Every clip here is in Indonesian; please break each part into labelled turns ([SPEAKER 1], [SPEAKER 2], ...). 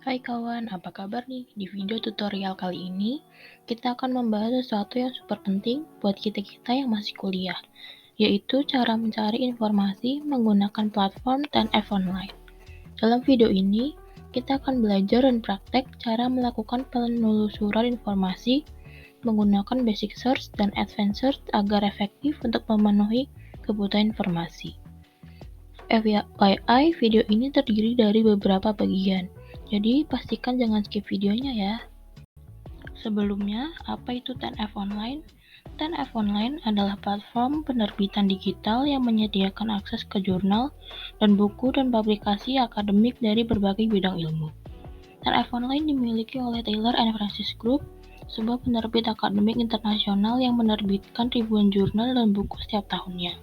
[SPEAKER 1] Hai kawan, apa kabar nih? Di video tutorial kali ini, kita akan membahas sesuatu yang super penting buat kita-kita yang masih kuliah, yaitu cara mencari informasi menggunakan platform 10F Online. Dalam video ini, kita akan belajar dan praktek cara melakukan penelusuran informasi menggunakan basic search dan advanced search agar efektif untuk memenuhi kebutuhan informasi. FYI, video ini terdiri dari beberapa bagian, jadi pastikan jangan skip videonya ya. Sebelumnya, apa itu 10F Online? 10F Online adalah platform penerbitan digital yang menyediakan akses ke jurnal dan buku dan publikasi akademik dari berbagai bidang ilmu. 10F Online dimiliki oleh Taylor & Francis Group, sebuah penerbit akademik internasional yang menerbitkan ribuan jurnal dan buku setiap tahunnya.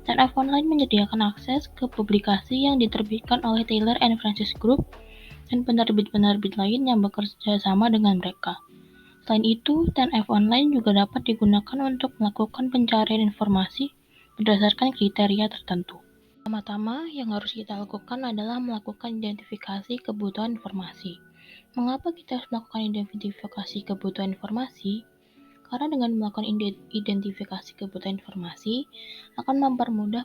[SPEAKER 1] 10F Online menyediakan akses ke publikasi yang diterbitkan oleh Taylor & Francis Group dan penerbit-penerbit lain yang bekerja sama dengan mereka. Selain itu, 10F Online juga dapat digunakan untuk melakukan pencarian informasi berdasarkan kriteria tertentu. Pertama-tama yang harus kita lakukan adalah melakukan identifikasi kebutuhan informasi. Mengapa kita harus melakukan identifikasi kebutuhan informasi? Karena dengan melakukan identifikasi kebutuhan informasi akan mempermudah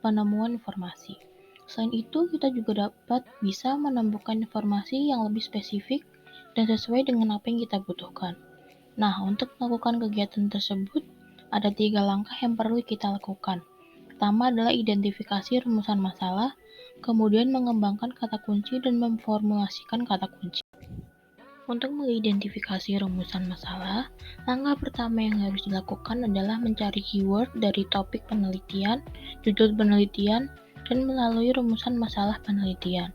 [SPEAKER 1] penemuan informasi. Selain itu, kita juga bisa menemukan informasi yang lebih spesifik dan sesuai dengan apa yang kita butuhkan. Nah, untuk melakukan kegiatan tersebut, ada 3 langkah yang perlu kita lakukan. Pertama adalah identifikasi rumusan masalah, kemudian mengembangkan kata kunci dan memformulasikan kata kunci. Untuk mengidentifikasi rumusan masalah, langkah pertama yang harus dilakukan adalah mencari keyword dari topik penelitian, judul penelitian, dan melalui rumusan masalah penelitian.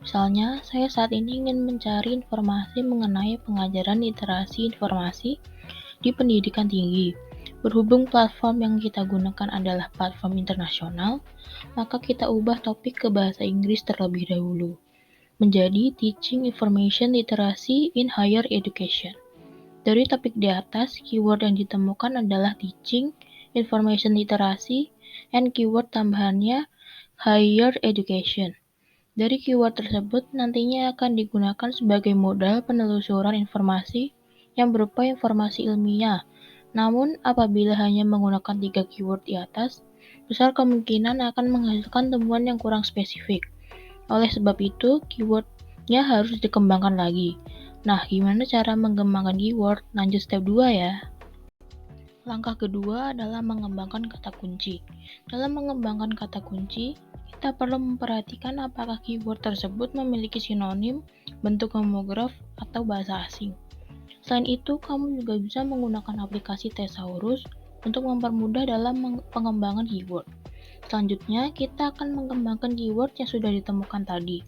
[SPEAKER 1] Misalnya, saya saat ini ingin mencari informasi mengenai pengajaran literasi informasi di pendidikan tinggi. Berhubung platform yang kita gunakan adalah platform internasional, maka kita ubah topik ke bahasa Inggris terlebih dahulu menjadi Teaching Information Literacy in Higher Education. Dari topik di atas, keyword yang ditemukan adalah Teaching Information Literacy and keyword tambahannya Higher Education. Dari keyword tersebut nantinya akan digunakan sebagai modal penelusuran informasi yang berupa informasi ilmiah. Namun, apabila hanya menggunakan 3 keyword di atas, besar kemungkinan akan menghasilkan temuan yang kurang spesifik. Oleh sebab itu, keyword-nya harus dikembangkan lagi. Nah, gimana cara mengembangkan keyword? Lanjut step 2 ya. Langkah kedua adalah mengembangkan kata kunci. Dalam mengembangkan kata kunci, kita perlu memperhatikan apakah keyword tersebut memiliki sinonim, bentuk homograf, atau bahasa asing. Selain itu, kamu juga bisa menggunakan aplikasi Thesaurus untuk mempermudah dalam pengembangan keyword. Selanjutnya, kita akan mengembangkan keyword yang sudah ditemukan tadi.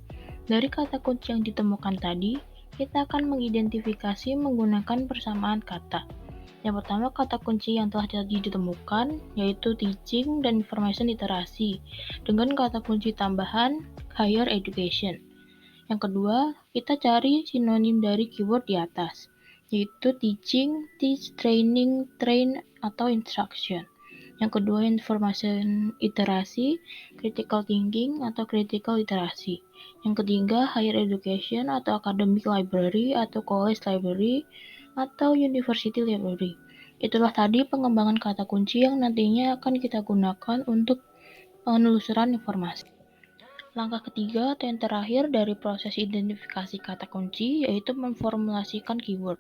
[SPEAKER 1] Dari kata kunci yang ditemukan tadi, kita akan mengidentifikasi menggunakan persamaan kata. Yang pertama, kata kunci yang telah ditemukan, yaitu teaching dan information literasi, dengan kata kunci tambahan higher education. Yang kedua, kita cari sinonim dari keyword di atas, yaitu teaching, teach, training, train, atau instruction. Yang kedua, information literasi, critical thinking, atau critical literasi. Yang ketiga, higher education, atau academic library, atau college library, atau university library. Itulah tadi pengembangan kata kunci yang nantinya akan kita gunakan untuk penelusuran informasi. Langkah ketiga atau yang terakhir dari proses identifikasi kata kunci yaitu memformulasikan keyword.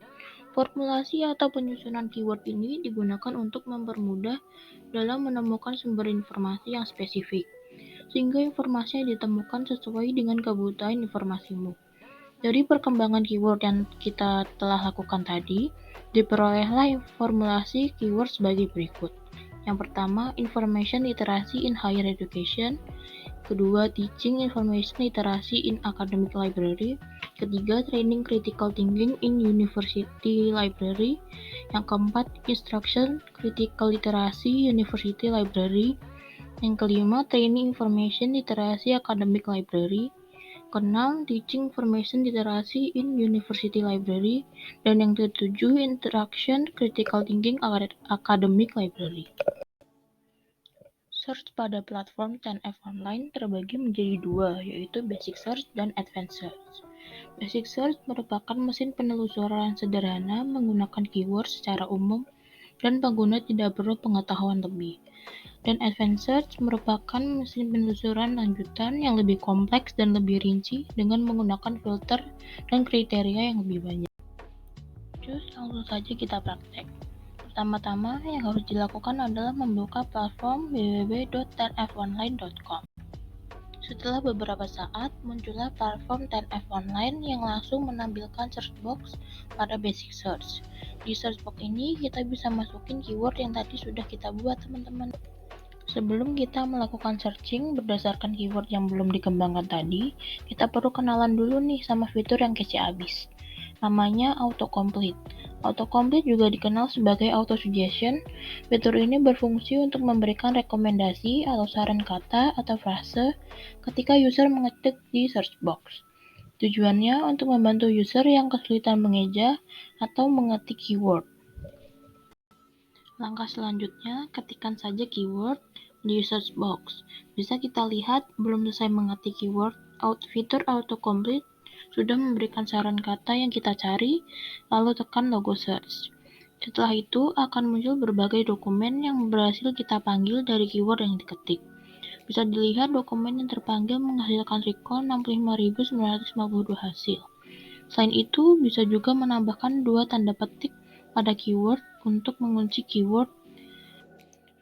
[SPEAKER 1] Formulasi atau penyusunan keyword ini digunakan untuk mempermudah dalam menemukan sumber informasi yang spesifik, sehingga informasi yang ditemukan sesuai dengan kebutuhan informasimu. Dari perkembangan keyword yang kita telah lakukan tadi, diperolehlah formulasi keyword sebagai berikut. Yang pertama, information literacy in higher education. Kedua, teaching information literacy in academic library. Ketiga, training critical thinking in university library. Yang keempat, instruction critical literacy university library. Yang kelima, training information literacy academic library. Keenam, teaching information literacy in university library. Dan yang ketujuh, interaction critical thinking academic library. Search pada platform 10F Online terbagi menjadi dua, yaitu Basic Search dan Advanced Search. Basic Search merupakan mesin penelusuran sederhana menggunakan keyword secara umum dan pengguna tidak perlu pengetahuan lebih. Dan Advanced Search merupakan mesin penelusuran lanjutan yang lebih kompleks dan lebih rinci dengan menggunakan filter dan kriteria yang lebih banyak. Terus langsung saja kita praktek. Pertama-tama yang harus dilakukan adalah membuka platform www.10fonline.com. Setelah beberapa saat, muncullah platform 10F Online yang langsung menampilkan search box pada basic search. Di search box ini, kita bisa masukin keyword yang tadi sudah kita buat, teman-teman. Sebelum kita melakukan searching berdasarkan keyword yang belum dikembangkan tadi, kita perlu kenalan dulu nih sama fitur yang kece abis. Namanya autocomplete. Autocomplete juga dikenal sebagai auto-suggestion. Fitur ini berfungsi untuk memberikan rekomendasi atau saran kata atau frase ketika user mengetik di search box. Tujuannya untuk membantu user yang kesulitan mengeja atau mengetik keyword. Langkah selanjutnya, ketikkan saja keyword di search box. Bisa kita lihat belum selesai mengetik keyword, fitur autocomplete sudah memberikan saran kata yang kita cari, lalu tekan logo search. Setelah itu akan muncul berbagai dokumen yang berhasil kita panggil dari keyword yang diketik. Bisa dilihat dokumen yang terpanggil menghasilkan recall 65.952 hasil. Selain itu, bisa juga menambahkan 2 tanda petik pada keyword untuk mengunci keyword.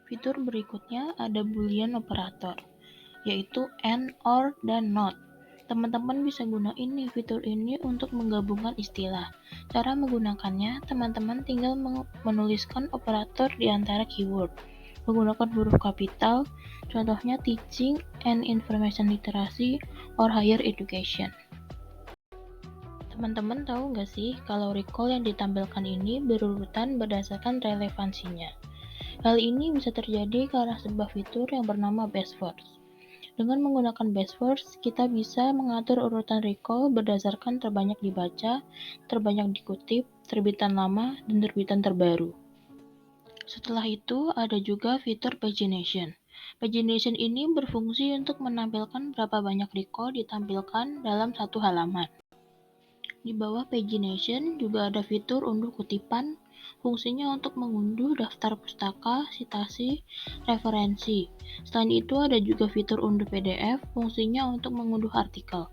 [SPEAKER 1] Fitur berikutnya ada Boolean operator, yaitu and, or, dan not. Teman-teman bisa gunain nih fitur ini untuk menggabungkan istilah. Cara menggunakannya, teman-teman tinggal menuliskan operator di antara keyword. Menggunakan huruf kapital, contohnya teaching and information literacy or higher education. Teman-teman tahu nggak sih kalau recall yang ditampilkan ini berurutan berdasarkan relevansinya? Hal ini bisa terjadi karena sebuah fitur yang bernama best first. Dengan menggunakan best first, kita bisa mengatur urutan recall berdasarkan terbanyak dibaca, terbanyak dikutip, terbitan lama, dan terbitan terbaru. Setelah itu, ada juga fitur pagination. Pagination ini berfungsi untuk menampilkan berapa banyak recall ditampilkan dalam satu halaman. Di bawah pagination juga ada fitur unduh kutipan, fungsinya untuk mengunduh daftar pustaka, sitasi, referensi. Selain itu ada juga fitur unduh PDF, fungsinya untuk mengunduh artikel.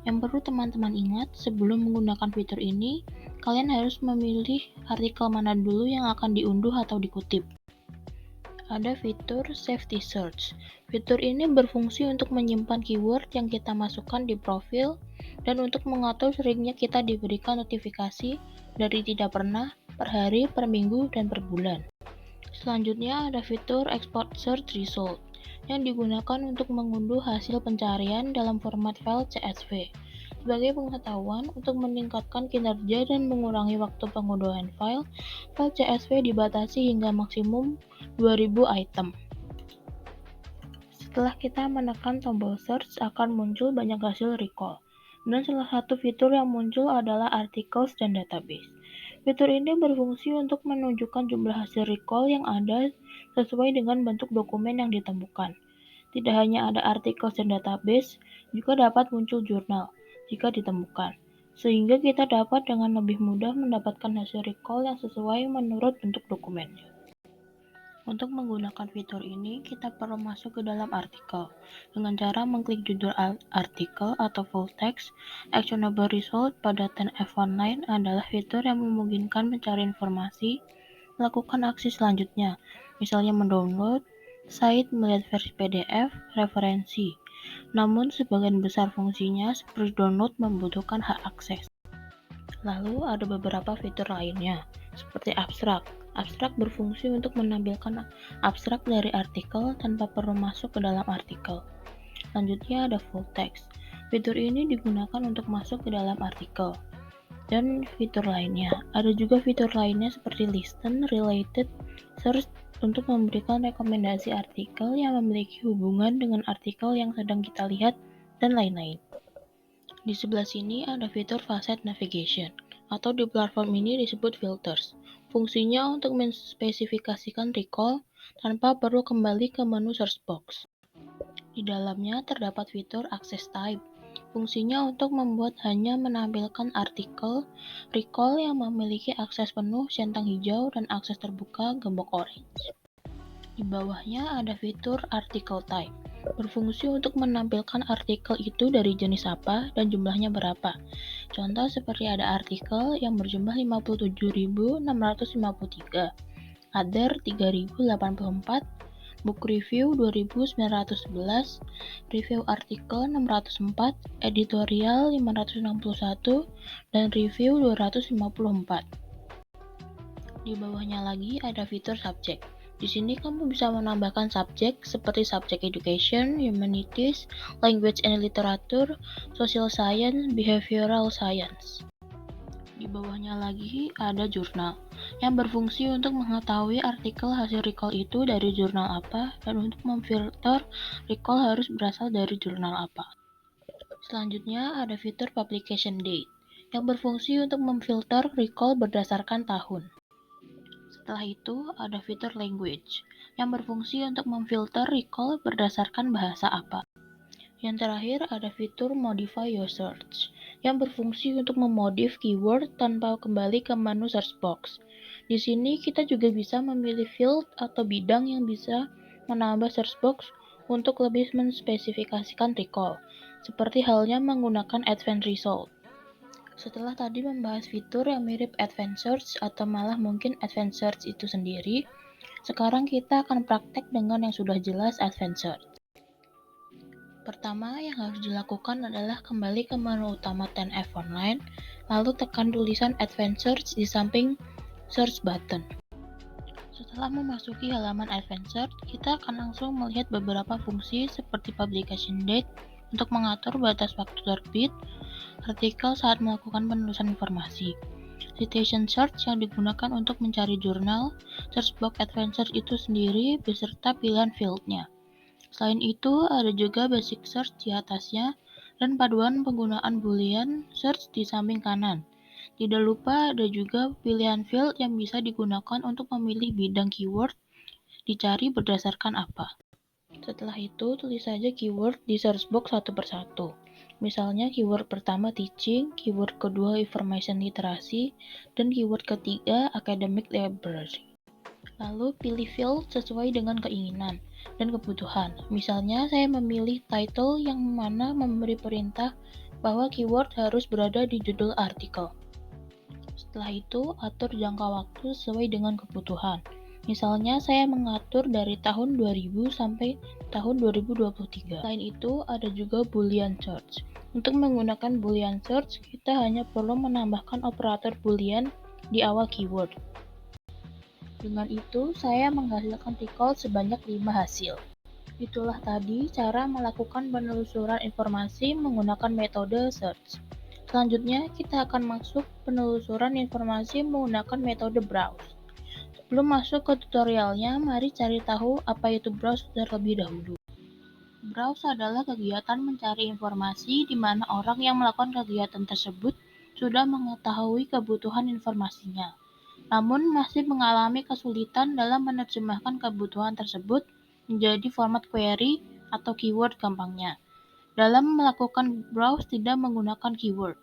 [SPEAKER 1] Yang perlu teman-teman ingat, sebelum menggunakan fitur ini, kalian harus memilih artikel mana dulu yang akan diunduh atau dikutip. Ada fitur Safety Search. Fitur ini berfungsi untuk menyimpan keyword yang kita masukkan di profil dan untuk mengatur seringnya kita diberikan notifikasi dari tidak pernah, per hari, per minggu, dan per bulan. Selanjutnya ada fitur Export Search Result yang digunakan untuk mengunduh hasil pencarian dalam format file CSV. Sebagai pengetahuan, untuk meningkatkan kinerja dan mengurangi waktu pengunduhan file CSV dibatasi hingga maksimum 2000 item. Setelah kita menekan tombol search, akan muncul banyak hasil recall. Dan salah satu fitur yang muncul adalah articles dan database. Fitur ini berfungsi untuk menunjukkan jumlah hasil recall yang ada sesuai dengan bentuk dokumen yang ditemukan. Tidak hanya ada articles dan database, juga dapat muncul jurnal jika ditemukan, sehingga kita dapat dengan lebih mudah mendapatkan hasil recall yang sesuai menurut bentuk dokumennya. Untuk menggunakan fitur ini, kita perlu masuk ke dalam artikel. Dengan cara mengklik judul artikel atau full text, actionable result pada 10F Online adalah fitur yang memungkinkan mencari informasi, melakukan aksi selanjutnya, misalnya mendownload, site, melihat versi PDF, referensi. Namun, sebagian besar fungsinya seperti download membutuhkan hak akses. Lalu ada beberapa fitur lainnya, seperti abstrak. Abstrak berfungsi untuk menampilkan abstrak dari artikel tanpa perlu masuk ke dalam artikel. Selanjutnya ada full text. Fitur ini digunakan untuk masuk ke dalam artikel. Dan fitur lainnya. Ada juga fitur lainnya seperti listen, related, search untuk memberikan rekomendasi artikel yang memiliki hubungan dengan artikel yang sedang kita lihat, dan lain-lain. Di sebelah sini ada fitur facet navigation, atau di platform ini disebut filters. Fungsinya untuk menspesifikasikan recall tanpa perlu kembali ke menu search box. Di dalamnya terdapat fitur access type. Fungsinya untuk membuat hanya menampilkan artikel recall yang memiliki akses penuh centang hijau dan akses terbuka gembok orange. Di bawahnya ada fitur article type. Berfungsi untuk menampilkan artikel itu dari jenis apa dan jumlahnya berapa. Contoh seperti ada artikel yang berjumlah 57.653, other 3.084, book review 2.911, review artikel 604, editorial 561, dan review 254. Di bawahnya lagi ada fitur subjek. Di sini kamu bisa menambahkan subjek seperti subjek education, humanities, language and literature, social science, behavioral science. Di bawahnya lagi ada jurnal, yang berfungsi untuk mengetahui artikel hasil recall itu dari jurnal apa dan untuk memfilter recall harus berasal dari jurnal apa. Selanjutnya ada fitur publication date, yang berfungsi untuk memfilter recall berdasarkan tahun. Setelah itu, ada fitur language, yang berfungsi untuk memfilter recall berdasarkan bahasa apa. Yang terakhir, ada fitur modify your search, yang berfungsi untuk memodif keyword tanpa kembali ke menu search box. Di sini kita juga bisa memilih field atau bidang yang bisa menambah search box untuk lebih menspesifikasikan recall, seperti halnya menggunakan advanced result. Setelah tadi membahas fitur yang mirip Advanced Search atau malah mungkin Advanced Search itu sendiri, sekarang kita akan praktek dengan yang sudah jelas Advanced Search. Pertama yang harus dilakukan adalah kembali ke menu utama 10F Online, lalu tekan tulisan Advanced Search di samping Search button. Setelah memasuki halaman Advanced Search, kita akan langsung melihat beberapa fungsi seperti Publication Date untuk mengatur batas waktu terbit artikel saat melakukan penulisan informasi. Citation search yang digunakan untuk mencari jurnal, search box advanced search itu sendiri beserta pilihan fieldnya. Selain itu, ada juga basic search di atasnya dan paduan penggunaan boolean search di samping kanan. Tidak lupa ada juga pilihan field yang bisa digunakan untuk memilih bidang keyword dicari berdasarkan apa. Setelah itu, tulis saja keyword di search box satu persatu. Misalnya keyword pertama teaching, keyword kedua information literasi, dan keyword ketiga academic library. Lalu pilih field sesuai dengan keinginan dan kebutuhan. Misalnya saya memilih title yang mana memberi perintah bahwa keyword harus berada di judul artikel. Setelah itu, atur jangka waktu sesuai dengan kebutuhan. Misalnya saya mengatur dari tahun 2000 sampai tahun 2023. Selain itu, ada juga Boolean Search. Untuk menggunakan Boolean Search, kita hanya perlu menambahkan operator Boolean di awal keyword. Dengan itu, saya menghasilkan recall sebanyak 5 hasil. Itulah tadi cara melakukan penelusuran informasi menggunakan metode search. Selanjutnya, kita akan masuk penelusuran informasi menggunakan metode browse. Sebelum masuk ke tutorialnya, mari cari tahu apa itu browse terlebih dahulu. Browse adalah kegiatan mencari informasi di mana orang yang melakukan kegiatan tersebut sudah mengetahui kebutuhan informasinya, namun masih mengalami kesulitan dalam menerjemahkan kebutuhan tersebut menjadi format query atau keyword gampangnya. Dalam melakukan browse tidak menggunakan keyword.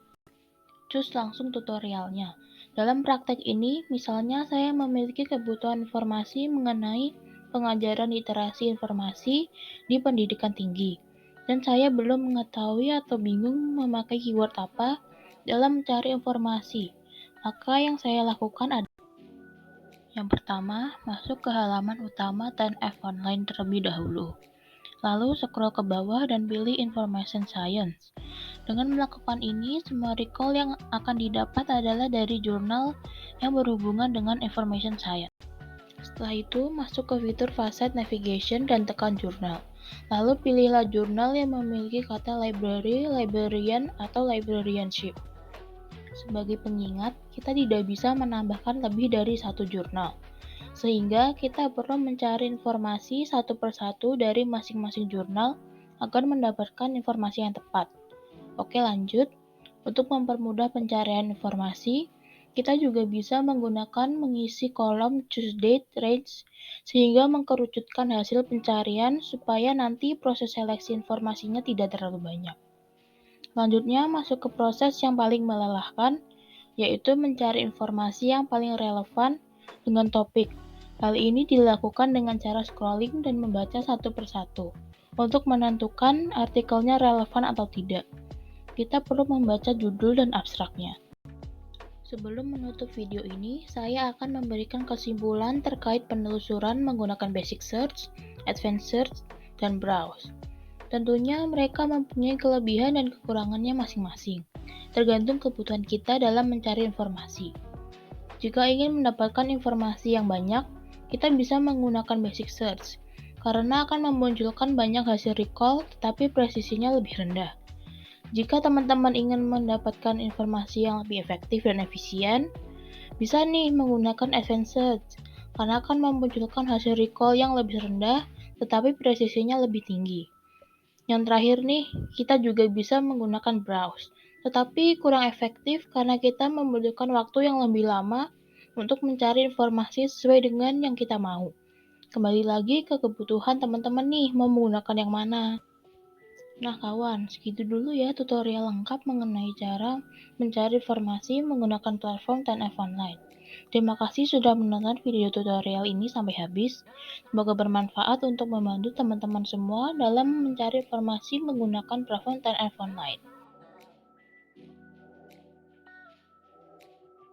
[SPEAKER 1] Cus langsung tutorialnya. Dalam praktek ini, misalnya saya memiliki kebutuhan informasi mengenai pengajaran literasi informasi di pendidikan tinggi, dan saya belum mengetahui atau bingung memakai keyword apa dalam mencari informasi. Maka yang saya lakukan adalah yang pertama, masuk ke halaman utama 10F Online terlebih dahulu. Lalu scroll ke bawah dan pilih Information Science. Dengan melakukan ini, semua recall yang akan didapat adalah dari jurnal yang berhubungan dengan Information Science. Setelah itu, masuk ke fitur Facet Navigation dan tekan Jurnal. Lalu pilihlah jurnal yang memiliki kata library, librarian, atau librarianship. Sebagai pengingat, kita tidak bisa menambahkan lebih dari satu jurnal, sehingga kita perlu mencari informasi satu persatu dari masing-masing jurnal agar mendapatkan informasi yang tepat. Oke, lanjut. Untuk mempermudah pencarian informasi, kita juga bisa menggunakan mengisi kolom choose date range sehingga mengkerucutkan hasil pencarian supaya nanti proses seleksi informasinya tidak terlalu banyak. Selanjutnya masuk ke proses yang paling melelahkan, yaitu mencari informasi yang paling relevan dengan topik. Hal ini dilakukan dengan cara scrolling dan membaca satu persatu. Untuk menentukan artikelnya relevan atau tidak, kita perlu membaca judul dan abstraknya. Sebelum menutup video ini, saya akan memberikan kesimpulan terkait penelusuran menggunakan basic search, advanced search, dan browse. Tentunya mereka mempunyai kelebihan dan kekurangannya masing-masing, tergantung kebutuhan kita dalam mencari informasi. Jika ingin mendapatkan informasi yang banyak, kita bisa menggunakan basic search, karena akan memunculkan banyak hasil recall tetapi presisinya lebih rendah. Jika teman-teman ingin mendapatkan informasi yang lebih efektif dan efisien, bisa nih menggunakan advanced search, karena akan memunculkan hasil recall yang lebih rendah tetapi presisinya lebih tinggi. Yang terakhir nih, kita juga bisa menggunakan browse, tetapi kurang efektif karena kita membutuhkan waktu yang lebih lama untuk mencari informasi sesuai dengan yang kita mau. Kembali lagi ke kebutuhan teman-teman nih, mau menggunakan yang mana. Nah kawan, segitu dulu ya tutorial lengkap mengenai cara mencari informasi menggunakan platform 10F Online. Terima kasih sudah menonton video tutorial ini sampai habis. Semoga bermanfaat untuk membantu teman-teman semua dalam mencari informasi menggunakan platform 10F Online.